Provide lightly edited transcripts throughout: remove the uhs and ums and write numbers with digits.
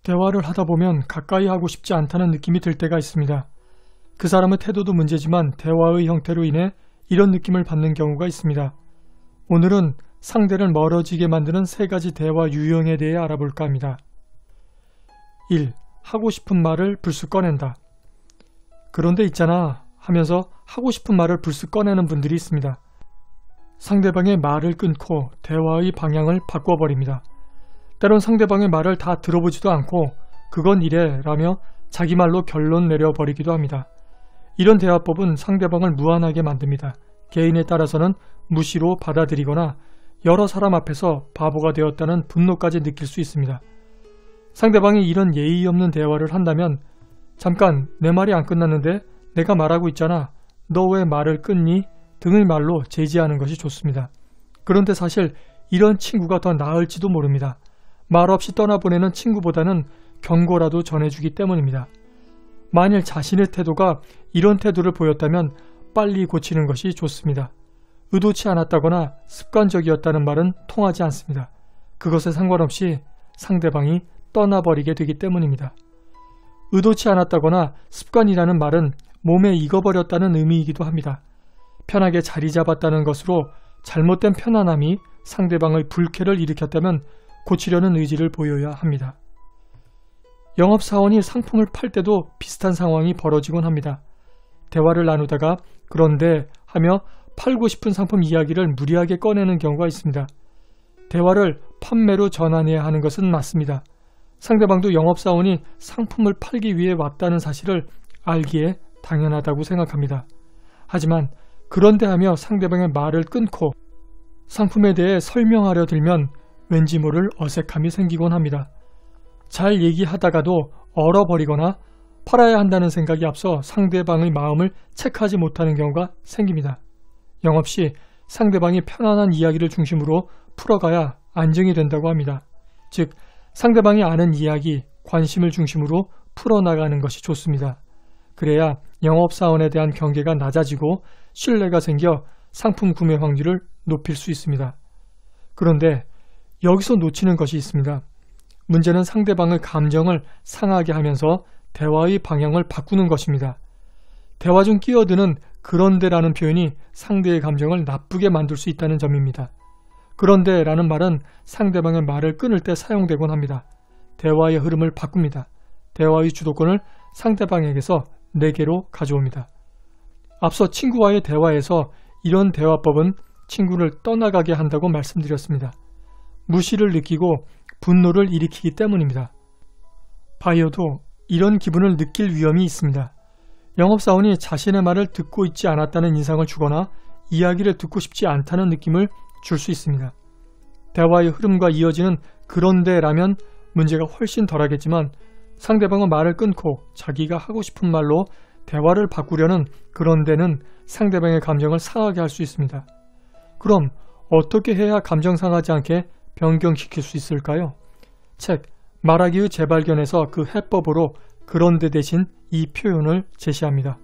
대화를 하다 보면 가까이 하고 싶지 않다는 느낌이 들 때가 있습니다. 그 사람의 태도도 문제지만 대화의 형태로 인해 이런 느낌을 받는 경우가 있습니다. 오늘은 상대를 멀어지게 만드는 3가지 대화 유형에 대해 알아볼까 합니다. 1. 하고 싶은 말을 불쑥 꺼낸다. 그런데 있잖아 하면서 하고 싶은 말을 불쑥 꺼내는 분들이 있습니다. 상대방의 말을 끊고 대화의 방향을 바꿔버립니다. 때론 상대방의 말을 다 들어보지도 않고 그건 이래 라며 자기 말로 결론 내려버리기도 합니다. 이런 대화법은 상대방을 무안하게 만듭니다. 개인에 따라서는 무시로 받아들이거나 여러 사람 앞에서 바보가 되었다는 분노까지 느낄 수 있습니다. 상대방이 이런 예의 없는 대화를 한다면 잠깐 내 말이 안 끝났는데 내가 말하고 있잖아. 너 왜 말을 끊니? 등의 말로 제지하는 것이 좋습니다. 그런데 사실 이런 친구가 더 나을지도 모릅니다. 말없이 떠나보내는 친구보다는 경고라도 전해주기 때문입니다. 만일 자신의 태도가 이런 태도를 보였다면 빨리 고치는 것이 좋습니다. 의도치 않았다거나 습관적이었다는 말은 통하지 않습니다. 그것에 상관없이 상대방이 떠나버리게 되기 때문입니다. 의도치 않았다거나 습관이라는 말은 몸에 익어버렸다는 의미이기도 합니다. 편하게 자리 잡았다는 것으로 잘못된 편안함이 상대방의 불쾌를 일으켰다면 고치려는 의지를 보여야 합니다. 영업사원이 상품을 팔 때도 비슷한 상황이 벌어지곤 합니다. 대화를 나누다가 그런데 하며 팔고 싶은 상품 이야기를 무리하게 꺼내는 경우가 있습니다. 대화를 판매로 전환해야 하는 것은 맞습니다. 상대방도 영업사원이 상품을 팔기 위해 왔다는 사실을 알기에 당연하다고 생각합니다. 하지만 그런데 하며 상대방의 말을 끊고 상품에 대해 설명하려 들면 왠지 모를 어색함이 생기곤 합니다. 잘 얘기하다가도 얼어버리거나 팔아야 한다는 생각이 앞서 상대방의 마음을 체크하지 못하는 경우가 생깁니다. 영업시 상대방이 편안한 이야기를 중심으로 풀어가야 안정이 된다고 합니다. 즉 상대방이 아는 이야기, 관심을 중심으로 풀어나가는 것이 좋습니다. 그래야 영업사원에 대한 경계가 낮아지고 신뢰가 생겨 상품 구매 확률을 높일 수 있습니다. 그런데 여기서 놓치는 것이 있습니다. 문제는 상대방의 감정을 상하게 하면서 대화의 방향을 바꾸는 것입니다. 대화 중 끼어드는 그런데라는 표현이 상대의 감정을 나쁘게 만들 수 있다는 점입니다. 그런데라는 말은 상대방의 말을 끊을 때 사용되곤 합니다. 대화의 흐름을 바꿉니다. 대화의 주도권을 상대방에게서 내게로 가져옵니다. 앞서 친구와의 대화에서 이런 대화법은 친구를 떠나가게 한다고 말씀드렸습니다. 무시를 느끼고 분노를 일으키기 때문입니다. 바이어도 이런 기분을 느낄 위험이 있습니다. 영업사원이 자신의 말을 듣고 있지 않았다는 인상을 주거나 이야기를 듣고 싶지 않다는 느낌을 줄 수 있습니다. 대화의 흐름과 이어지는 그런데라면 문제가 훨씬 덜하겠지만 상대방은 말을 끊고 자기가 하고 싶은 말로 대화를 바꾸려는 그런데는 상대방의 감정을 상하게 할 수 있습니다. 그럼 어떻게 해야 감정 상하지 않게 변경시킬 수 있을까요? 책 말하기의 재발견에서 그 해법으로 그런데 대신 이 표현을 제시합니다.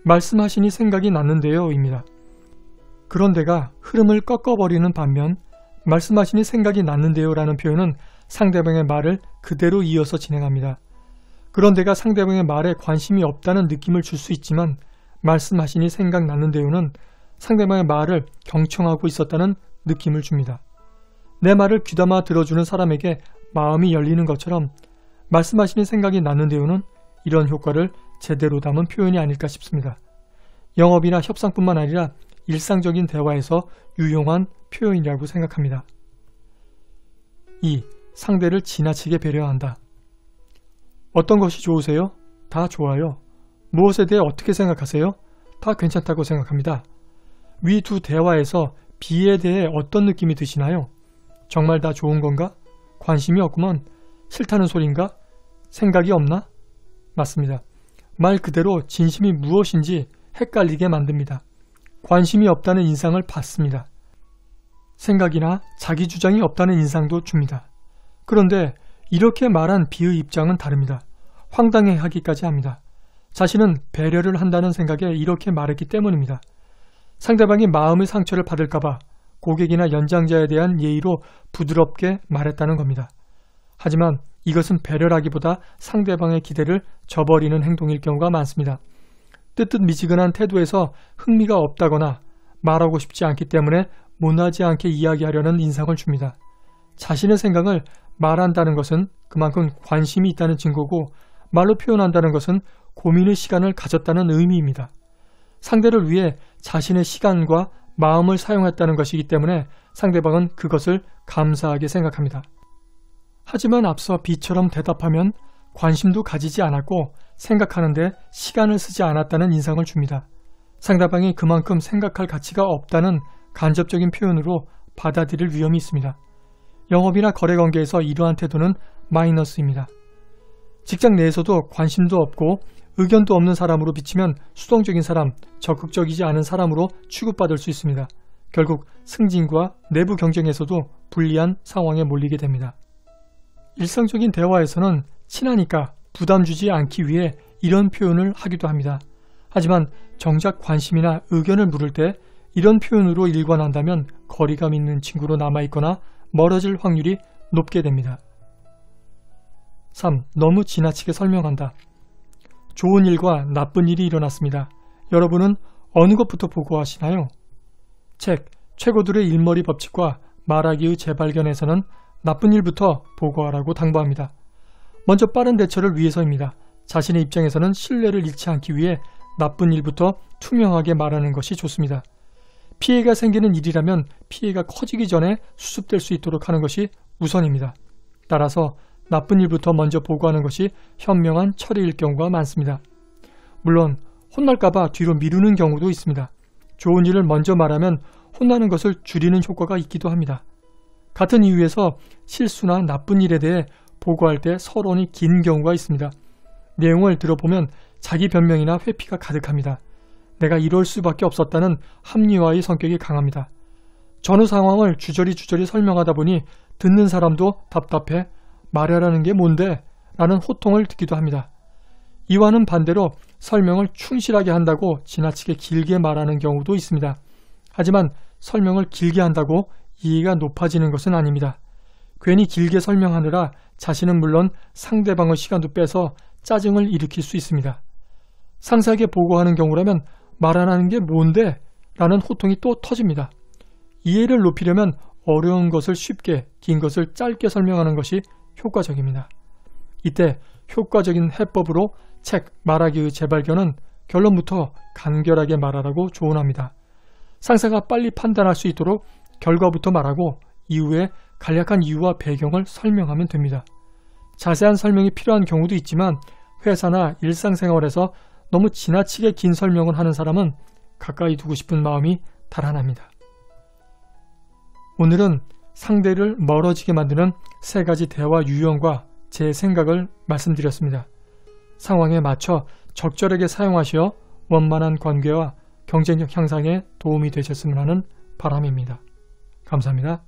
말씀하시니 생각이 났는데요 입니다. 그런데가 흐름을 꺾어버리는 반면 말씀하시니 생각이 났는데요 라는 표현은 상대방의 말을 그대로 이어서 진행합니다. 그런데가 상대방의 말에 관심이 없다는 느낌을 줄 수 있지만 말씀하시니 생각났는데요는 상대방의 말을 경청하고 있었다는 느낌을 줍니다. 내 말을 귀담아 들어주는 사람에게 마음이 열리는 것처럼 말씀하시니 생각이 났는데요는 이런 효과를 제대로 담은 표현이 아닐까 싶습니다. 영업이나 협상뿐만 아니라 일상적인 대화에서 유용한 표현이라고 생각합니다. 2. 상대를 지나치게 배려한다. 어떤 것이 좋으세요? 다 좋아요. 무엇에 대해 어떻게 생각하세요? 다 괜찮다고 생각합니다. 위 두 대화에서 B에 대해 어떤 느낌이 드시나요? 정말 다 좋은 건가? 관심이 없구먼. 싫다는 소린가? 생각이 없나? 맞습니다. 말 그대로 진심이 무엇인지 헷갈리게 만듭니다. 관심이 없다는 인상을 받습니다. 생각이나 자기 주장이 없다는 인상도 줍니다. 그런데 이렇게 말한 B의 입장은 다릅니다. 황당해하기까지 합니다. 자신은 배려를 한다는 생각에 이렇게 말했기 때문입니다. 상대방이 마음의 상처를 받을까봐 고객이나 연장자에 대한 예의로 부드럽게 말했다는 겁니다. 하지만 이것은 배려라기보다 상대방의 기대를 저버리는 행동일 경우가 많습니다. 뜨뜻미지근한 태도에서 흥미가 없다거나 말하고 싶지 않기 때문에 못나지 않게 이야기하려는 인상을 줍니다. 자신의 생각을 말한다는 것은 그만큼 관심이 있다는 증거고 말로 표현한다는 것은 고민의 시간을 가졌다는 의미입니다. 상대를 위해 자신의 시간과 마음을 사용했다는 것이기 때문에 상대방은 그것을 감사하게 생각합니다. 하지만 앞서 B처럼 대답하면 관심도 가지지 않았고 생각하는데 시간을 쓰지 않았다는 인상을 줍니다. 상대방이 그만큼 생각할 가치가 없다는 간접적인 표현으로 받아들일 위험이 있습니다. 영업이나 거래관계에서 이러한 태도는 마이너스입니다. 직장 내에서도 관심도 없고 의견도 없는 사람으로 비치면 수동적인 사람, 적극적이지 않은 사람으로 취급받을 수 있습니다. 결국 승진과 내부 경쟁에서도 불리한 상황에 몰리게 됩니다. 일상적인 대화에서는 친하니까 부담 주지 않기 위해 이런 표현을 하기도 합니다. 하지만 정작 관심이나 의견을 물을 때 이런 표현으로 일관한다면 거리감 있는 친구로 남아있거나 멀어질 확률이 높게 됩니다. 3. 너무 지나치게 설명한다. 좋은 일과 나쁜 일이 일어났습니다. 여러분은 어느 것부터 보고하시나요? 책 최고들의 일머리 법칙과 말하기의 재발견에서는 나쁜 일부터 보고하라고 당부합니다. 먼저 빠른 대처를 위해서입니다. 자신의 입장에서는 신뢰를 잃지 않기 위해 나쁜 일부터 투명하게 말하는 것이 좋습니다. 피해가 생기는 일이라면 피해가 커지기 전에 수습될 수 있도록 하는 것이 우선입니다. 따라서 나쁜 일부터 먼저 보고하는 것이 현명한 처리일 경우가 많습니다. 물론 혼날까봐 뒤로 미루는 경우도 있습니다. 좋은 일을 먼저 말하면 혼나는 것을 줄이는 효과가 있기도 합니다. 같은 이유에서 실수나 나쁜 일에 대해 보고할 때 서론이 긴 경우가 있습니다. 내용을 들어보면 자기 변명이나 회피가 가득합니다. 내가 이럴 수밖에 없었다는 합리화의 성격이 강합니다. 전후 상황을 주저리 설명하다 보니 듣는 사람도 답답해 말하라는 게 뭔데? 라는 호통을 듣기도 합니다. 이와는 반대로 설명을 충실하게 한다고 지나치게 길게 말하는 경우도 있습니다. 하지만 설명을 길게 한다고 이해가 높아지는 것은 아닙니다. 괜히 길게 설명하느라 자신은 물론 상대방의 시간도 빼서 짜증을 일으킬 수 있습니다. 상세하게 보고하는 경우라면 말 안 하는 게 뭔데? 라는 호통이 또 터집니다. 이해를 높이려면 어려운 것을 쉽게, 긴 것을 짧게 설명하는 것이 효과적입니다. 이때 효과적인 해법으로 책 말하기의 재발견은 결론부터 간결하게 말하라고 조언합니다. 상사가 빨리 판단할 수 있도록 결과부터 말하고 이후에 간략한 이유와 배경을 설명하면 됩니다. 자세한 설명이 필요한 경우도 있지만 회사나 일상생활에서 너무 지나치게 긴 설명을 하는 사람은 가까이 두고 싶은 마음이 달아납니다. 오늘은 상대를 멀어지게 만드는 3가지 대화 유형과 제 생각을 말씀드렸습니다. 상황에 맞춰 적절하게 사용하시어 원만한 관계와 경쟁력 향상에 도움이 되셨으면 하는 바람입니다. 감사합니다.